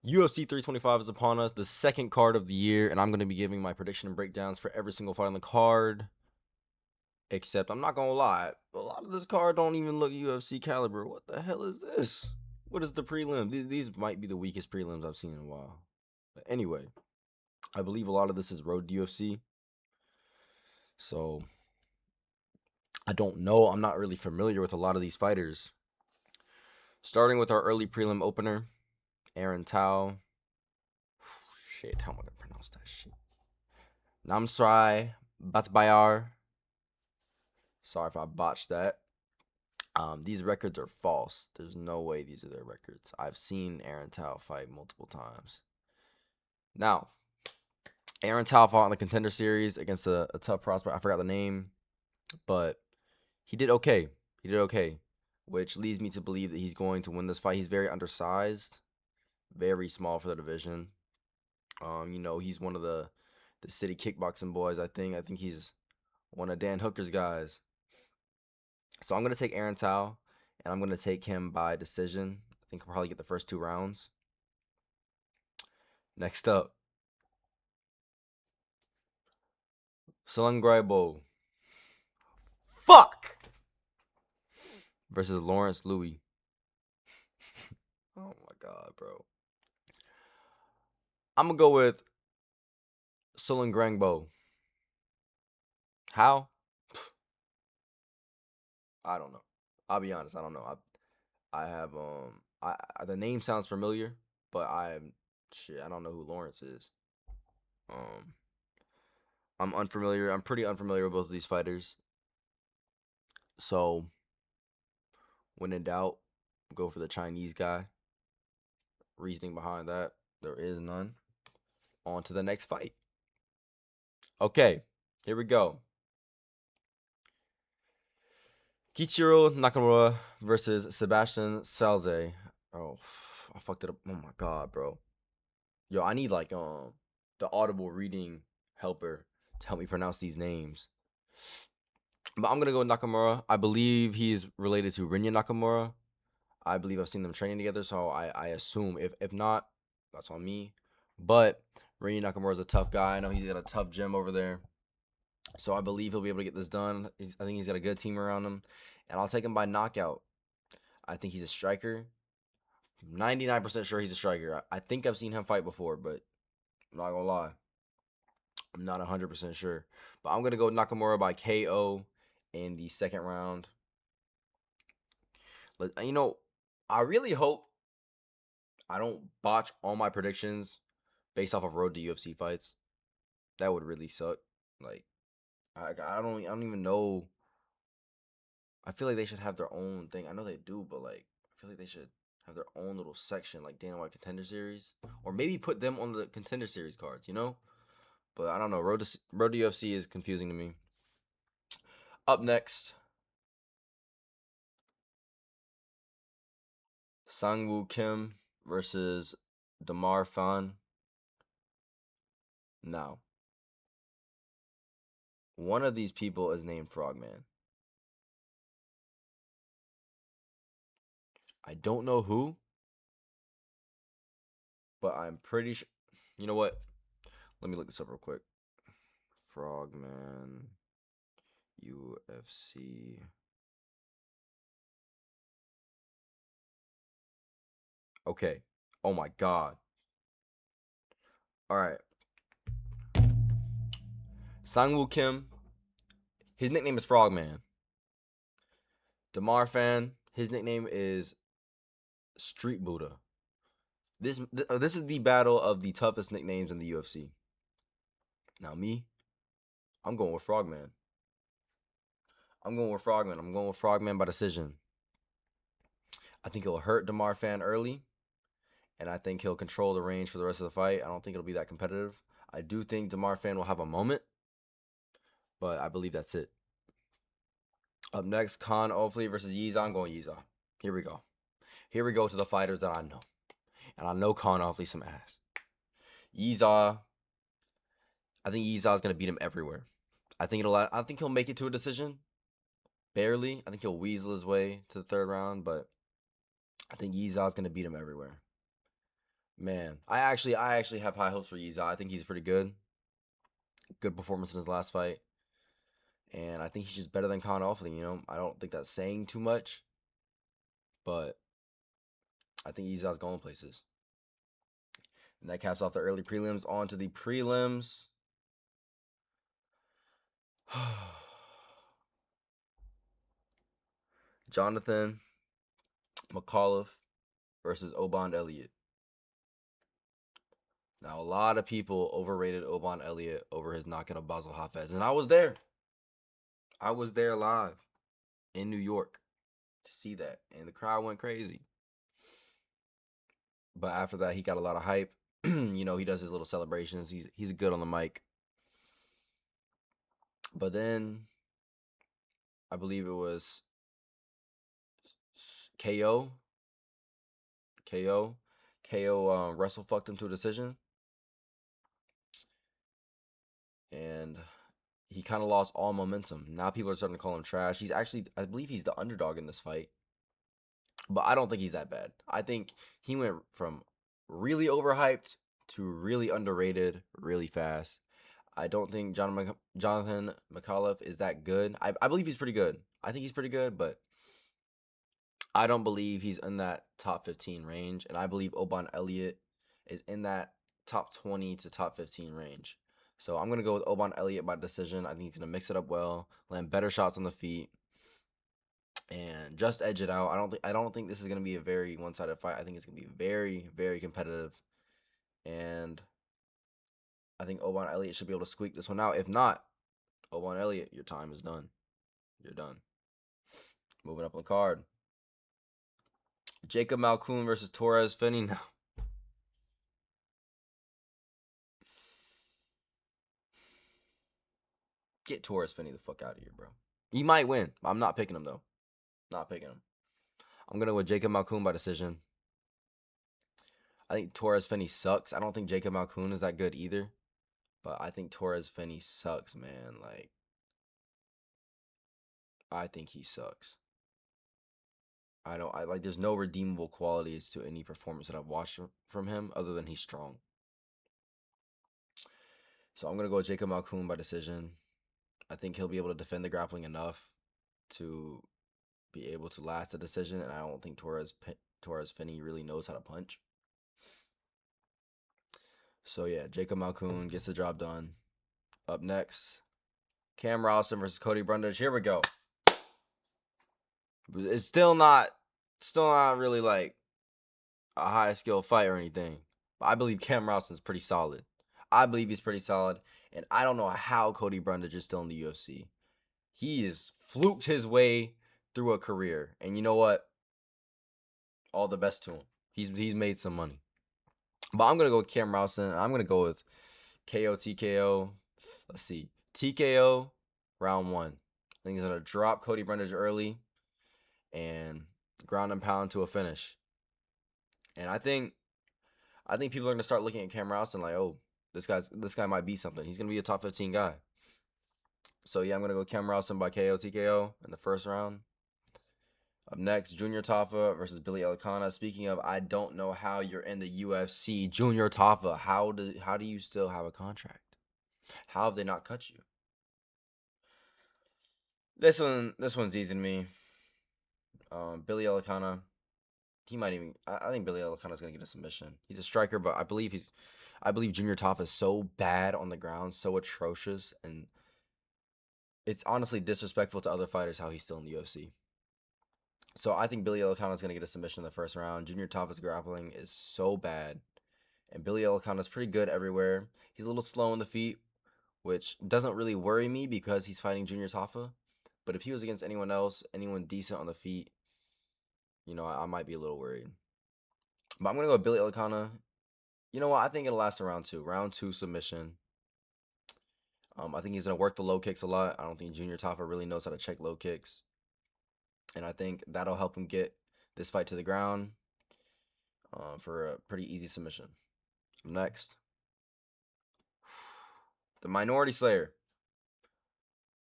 UFC 325 is upon us, the second card of the year, and I'm going to be giving my prediction and breakdowns for every single fight on the card. Except, I'm not going to lie, a lot of this card don't even look UFC caliber. What the hell is this? What is the prelim? These might be the weakest prelims I've seen in a while. But anyway, I believe a lot of this is road to UFC. So, I don't know. I'm not really familiar with a lot of these fighters. Starting with our early prelim opener, Aaron Tao. Shit, how am I going to pronounce that shit? Namsrai Batbayar. Sorry if I botched that. These records are false. There's no way these are their records. I've seen Aaron Tao fight multiple times. Now, Aaron Tao fought in the Contender Series against a tough prospect. I forgot the name, but he did okay. He did okay, which leads me to believe that he's going to win this fight. He's very undersized, very small for the division. He's one of the city kickboxing boys. I think he's one of Dan Hooker's guys. So I'm gonna take Aaron Tao, and I'm gonna take him by decision. I think he'll probably get the first 2 rounds. Next up, Salangribo. Fuck! Versus Lawrence Louis. Oh my god, bro. I'm gonna go with Salangribo. How? I don't know. I'll be honest. I don't know. I have the name sounds familiar, but I don't know who Lawrence is. Um, I'm unfamiliar. I'm pretty unfamiliar with both of these fighters. So when in doubt, go for the Chinese guy. Reasoning behind that, there is none. On to the next fight. Okay, here we go. Kichiro Nakamura versus Sebastian Salze. Oh, I fucked it up. Oh my god, bro. Yo, I need like the audible reading helper to help me pronounce these names. But I'm gonna go with Nakamura. I believe he's related to Rinya Nakamura. I believe I've seen them training together, so I assume if not, that's on me. But Rinya Nakamura is a tough guy. I know he's got a tough gym over there, so I believe he'll be able to get this done. I think he's got a good team around him, and I'll take him by knockout. I think he's a striker. 99% sure he's a striker. I think I've seen him fight before, but I'm not gonna lie, I'm not 100% sure. But I'm gonna go Nakamura by KO in the second round. But I really hope I don't botch all my predictions based off of road to UFC fights. That would really suck. Like I don't even know. I feel like they should have their own thing. I know they do, but like I feel like they should have their own little section like Dana White Contender Series, or maybe put them on the Contender Series cards. But I don't know. Road to UFC is confusing to me. Up next, Sangwoo Kim versus Damar Fan. Now, one of these people is named Frogman. I don't know who, but I'm pretty sure. You know what? Let me look this up real quick. Frogman UFC. Okay. Oh my god. All right. Sangwoo Kim. His nickname is Frogman. Damar Fan. His nickname is Street Buddha. This is the battle of the toughest nicknames in the UFC. Now me, I'm going with Frogman. I'm going with Frogman. I'm going with Frogman by decision. I think he'll hurt Damar Fan early, and I think he'll control the range for the rest of the fight. I don't think it'll be that competitive. I do think Damar Fan will have a moment, but I believe that's it. Up next, Khan Ofli versus Yiza. I'm going Yiza. Here we go. Here we go to the fighters that I know. And I know Khan Ofli some ass. Yiza, I think Yiza is gonna beat him everywhere. I think he'll make it to a decision. Barely. I think he'll weasel his way to the third round, but I think Yiza is gonna beat him everywhere. Man, I actually have high hopes for Yiza. I think he's pretty good. Good performance in his last fight. And I think he's just better than Con Offling, you know? I don't think that's saying too much, but I think Yiza's going places. And that caps off the early prelims. On to the prelims. Jonathan McAuliffe versus Obon Elliott. Now, a lot of people overrated Obon Elliott over his knockout of Basel Hafez. And I was there. I was there live in New York to see that. And the crowd went crazy. But after that, he got a lot of hype. You know, he does his little celebrations. He's good on the mic. But then I believe it was KO. KO. KO wrestle fucked him to a decision. And he kind of lost all momentum. Now people are starting to call him trash. He's actually, I believe he's the underdog in this fight. But I don't think he's that bad. I think he went from really overhyped to really underrated really fast. I don't think Jonathan McAuliffe is that good. I believe he's pretty good. I think he's pretty good, but I don't believe he's in that top 15 range. And I believe Obon Elliott is in that top 20 to top 15 range. So I'm going to go with Obon Elliott by decision. I think he's going to mix it up well, land better shots on the feet, and just edge it out. I don't think this is going to be a very one-sided fight. I think it's going to be very, very competitive. And I think Obon Elliott should be able to squeak this one out. If not, Obon Elliott, your time is done. You're done. Moving up on the card. Jacob Malkoun versus Torres Finney now. Get Torres Finney the fuck out of here, bro. He might win. I'm not picking him, though. Not picking him. I'm going to go with Jacob Malkoun by decision. I think Torres Finney sucks. I don't think Jacob Malkoun is that good either. But I think Torres Finney sucks, man. Like, I think he sucks. I like there's no redeemable qualities to any performance that I've watched from him other than he's strong. So I'm going to go with Jacob Malkoun by decision. I think he'll be able to defend the grappling enough to be able to last a decision, and I don't think Torres Finney really knows how to punch. So yeah, Jacob Malkoun gets the job done. Up next, Cam Ralston versus Cody Brundage. Here we go. It's still not really like a high skill fight or anything. But I believe Cam Ralston's pretty solid. I believe he's pretty solid, and I don't know how Cody Brundage is still in the UFC. He has fluked his way through a career, and you know what? All the best to him. He's made some money. But I'm gonna go with Cam Ralston. I'm gonna go with KO TKO. Let's see, TKO round 1. I think he's gonna drop Cody Brundage early and ground and pound to a finish. And I think people are gonna start looking at Cam Ralston like, oh, this guy might be something. He's gonna be a top 15 guy. So yeah, I'm gonna go Cam Ralston by KO TKO in the first round. Up next, Junior Tafa versus Billy Elikana. Speaking of, I don't know how you're in the UFC. Junior Tafa, how do you still have a contract? How have they not cut you? This one's easy to me. Billy Elikana, he might even. I think Billy Elikana's gonna get a submission. He's a striker, but I believe Junior Tafa is so bad on the ground, so atrocious, and it's honestly disrespectful to other fighters how he's still in the UFC. So I think Billy Elikana is going to get a submission in the first round. Junior Tafa's grappling is so bad. And Billy Elikana is pretty good everywhere. He's a little slow on the feet, which doesn't really worry me because he's fighting Junior Tafa. But if he was against anyone else, anyone decent on the feet, you know, I might be a little worried. But I'm going to go with Billy Elikana. You know what? I think it'll last around 2. Round 2 submission. I think he's going to work the low kicks a lot. I don't think Junior Tafa really knows how to check low kicks. And I think that'll help him get this fight to the ground for a pretty easy submission. Next, the Minority Slayer,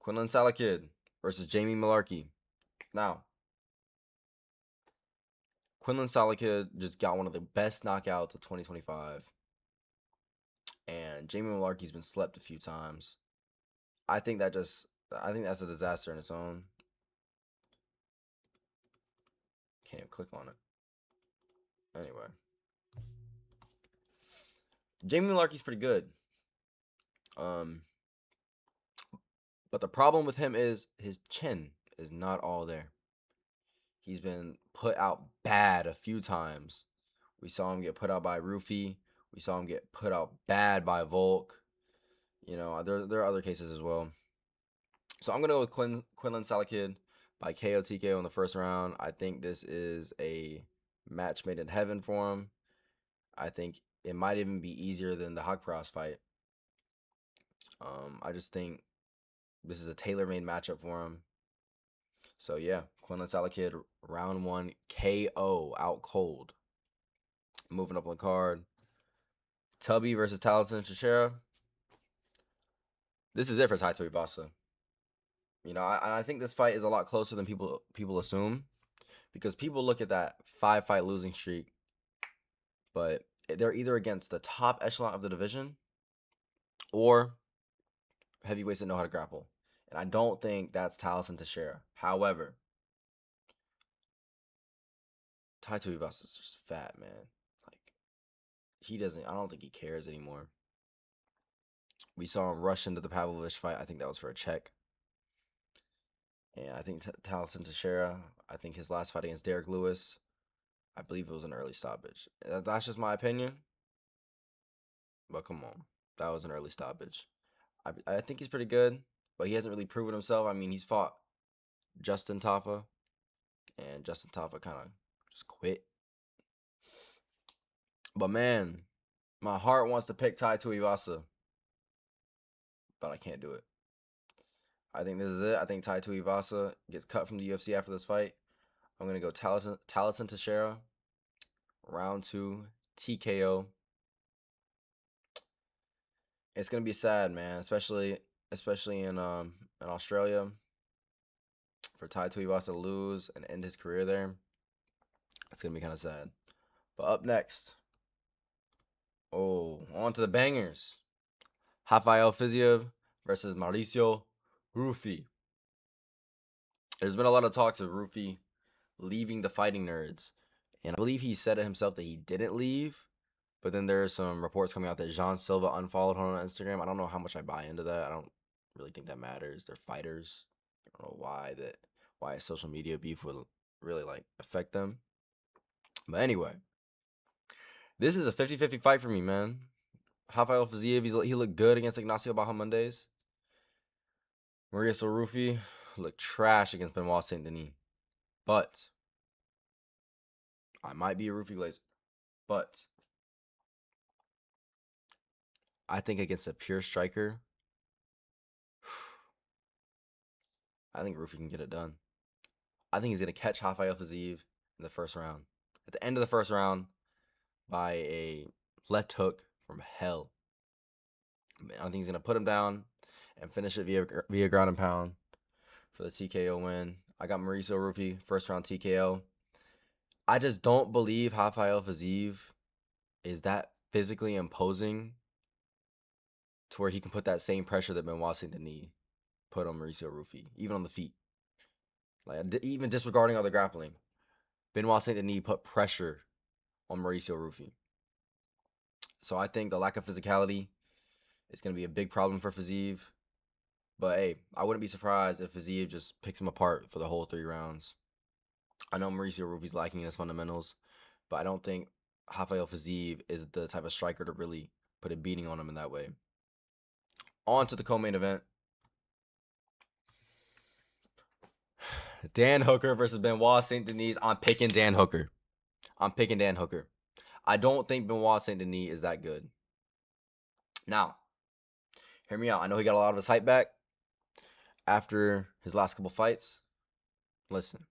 Quinlan Salakid versus Jamie Malarkey. Now, Quinlan Solakid just got one of the best knockouts of 2025, and Jamie Mullarkey's been slept a few times. I think that's a disaster in its own. Can't even click on it. Anyway, Jamie Mullarkey's pretty good. Um, but the problem with him is his chin is not all there. He's been put out bad a few times. We saw him get put out by Rufy. We saw him get put out bad by Volk. There are other cases as well. So I'm gonna go with Quinlan Salakid by KO TKO in the first round. I think this is a match made in heaven for him. I think it might even be easier than the Haqparast fight. I just think this is a tailor-made matchup for him. So yeah, Quinlan Salakid, round 1 KO, out cold. Moving up on the card, Tubby versus Taliesin Teixeira. This is it for Tai Tuivasa. I think this fight is a lot closer than people assume, because people look at that 5-fight losing streak, but they're either against the top echelon of the division or heavyweights that know how to grapple. And I don't think that's Taliesin Teixeira. However, Tai Tuivasa is just fat, man. Like, I don't think he cares anymore. We saw him rush into the Pavlovich fight. I think that was for a check. And I think Taliesin Teixeira, I think his last fight against Derek Lewis, I believe it was an early stoppage. That's just my opinion. But come on, that was an early stoppage. I think he's pretty good, but he hasn't really proven himself. I mean, he's fought Justin Tafa, and Justin Tafa kind of just quit. But man, my heart wants to pick Tai Tuivasa, but I can't do it. I think this is it. I think Tai Tuivasa gets cut from the UFC after this fight. I'm gonna go Taliesin Teixeira, round 2 TKO. It's gonna be sad, man, especially in Australia, for Tai Tuivasa to lose and end his career there. It's gonna be kind of sad. But up next, on to the bangers. Rafael Fiziev versus Mauricio Rufy. There's been a lot of talks of Rufy leaving the Fighting Nerds, and I believe he said it himself that he didn't leave. But then there are some reports coming out that Jean Silva unfollowed him on Instagram. I don't know how much I buy into that. I don't really think that matters. They're fighters. I don't know why social media beef would really affect them. But anyway, this is a 50-50 fight for me, man. Rafael Fiziev, he looked good against Ignacio Bahamondes. Mauricio Rufy looked trash against Benoit Saint Denis. But I might be a Rufy glazer. But I think against a pure striker, I think Rufy can get it done. I think he's going to catch Rafael Fiziev in the first round. At the end of the first round, by a left hook from hell. I think he's going to put him down and finish it via ground and pound for the TKO win. I got Mauricio Rufy, first round TKO. I just don't believe Rafael Fiziev is that physically imposing to where he can put that same pressure that Benoit Saint Denis put on Mauricio Rufy, even on the feet. Even disregarding all the grappling, Benoit Saint Denis put pressure on Mauricio Rufy. So I think the lack of physicality is going to be a big problem for Fiziev. But hey, I wouldn't be surprised if Fiziev just picks him apart for the whole 3 rounds. I know Mauricio Rufy's lacking in his fundamentals, but I don't think Rafael Fiziev is the type of striker to really put a beating on him in that way. On to the co-main event. Dan Hooker versus Benoit Saint Denis. I'm picking Dan Hooker. I don't think Benoit Saint Denis is that good. Now, hear me out. I know he got a lot of his hype back after his last couple fights. Listen,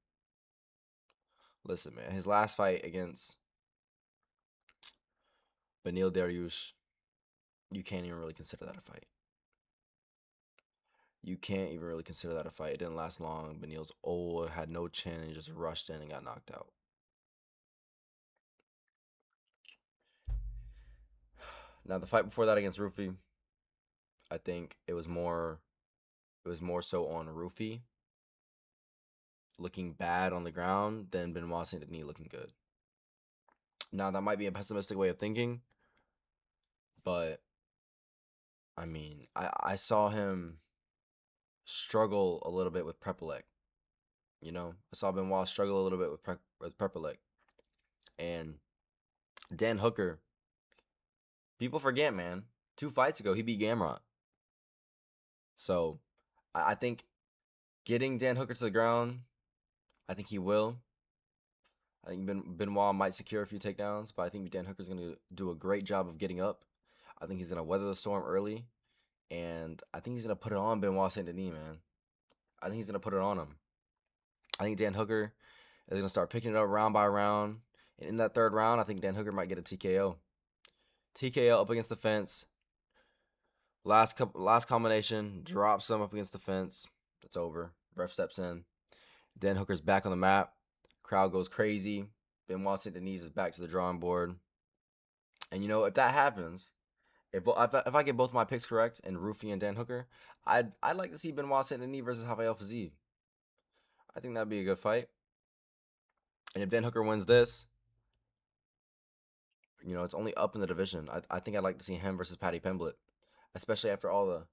man. His last fight against Beneil Dariush, you can't even really consider that a fight. It didn't last long. Beneil's old, had no chin, and just rushed in and got knocked out. Now the fight before that against Rufy, I think it was more so on Rufy looking bad on the ground than Benoit Saint Denis looking good. Now that might be a pessimistic way of thinking, but I mean, I saw him struggle a little bit with Prepelec. I saw Benoit struggle a little bit with Prepelec, and Dan Hooker. People forget, man. 2 fights ago, he beat Gamrot. So I think getting Dan Hooker to the ground, I think he will. I think Benoit might secure a few takedowns, but I think Dan Hooker's going to do a great job of getting up. I think he's going to weather the storm early, and I think he's going to put it on Benoit Saint Denis, man. I think he's going to put it on him. I think Dan Hooker is going to start picking it up round by round, and in that third round, I think Dan Hooker might get a TKO. TKO up against the fence. Last combination, drops him up against the fence. It's over. Ref steps in. Dan Hooker's back on the map. Crowd goes crazy. Benoit Saint Denis is back to the drawing board. And if that happens, if I get both my picks correct and Rufy and Dan Hooker, I'd like to see Benoit Saint Denis versus Rafael Fiziev. I think that'd be a good fight. And if Dan Hooker wins this, it's only up in the division. I think I'd like to see him versus Paddy Pimblett, especially after all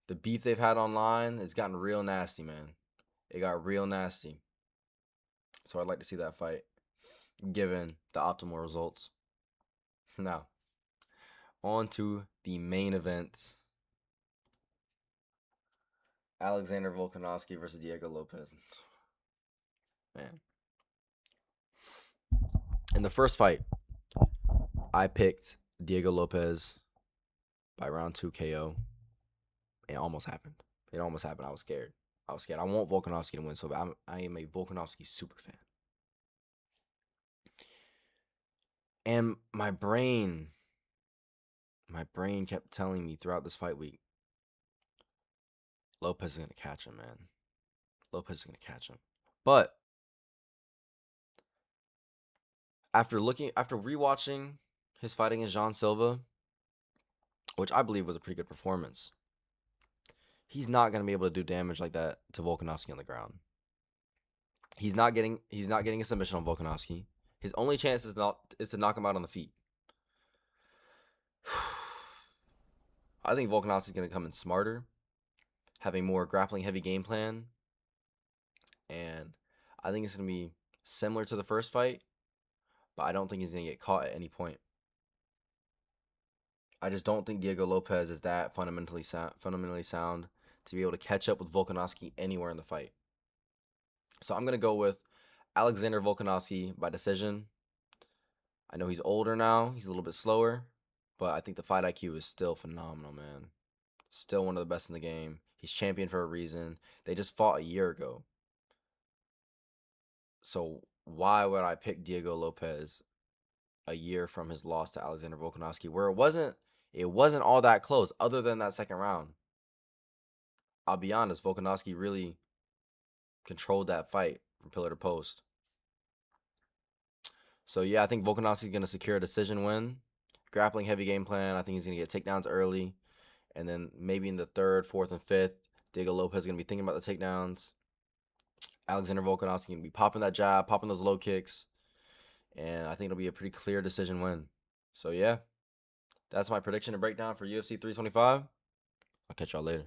the beef they've had online. It's gotten real nasty, man. It got real nasty. So I'd like to see that fight, given the optimal results. Now, on to the main event. Alexander Volkanovski versus Diego Lopez. Man. In the first fight, I picked Diego Lopez by round 2 KO. It almost happened. I was scared. I want Volkanovski to win, so I am a Volkanovski super fan. And my brain kept telling me throughout this fight week, Lopez is going to catch him, man. Lopez is going to catch him. But after rewatching his fight against Jean Silva, which I believe was a pretty good performance, he's not going to be able to do damage like that to Volkanovski on the ground. He's not getting a submission on Volkanovski. His only chance is to knock him out on the feet. I think Volkanovski's going to come in smarter, having more grappling heavy game plan, and I think it's going to be similar to the first fight, but I don't think he's going to get caught at any point. I just don't think Diego Lopez is that fundamentally sound to be able to catch up with Volkanovski anywhere in the fight. So I'm going to go with Alexander Volkanovski by decision. I know he's older now. He's a little bit slower, but I think the fight IQ is still phenomenal, man. Still one of the best in the game. He's champion for a reason. They just fought a year ago. So why would I pick Diego Lopez a year from his loss to Alexander Volkanovski, where it wasn't all that close other than that second round? I'll be honest, Volkanovski really controlled that fight from pillar to post. So yeah, I think Volkanovski's going to secure a decision win. Grappling heavy game plan. I think he's going to get takedowns early. And then maybe in the third, fourth, and fifth, Diego Lopez is going to be thinking about the takedowns. Alexander Volkanovski going to be popping that jab, popping those low kicks. And I think it'll be a pretty clear decision win. So yeah, that's my prediction and breakdown for UFC 325. I'll catch y'all later.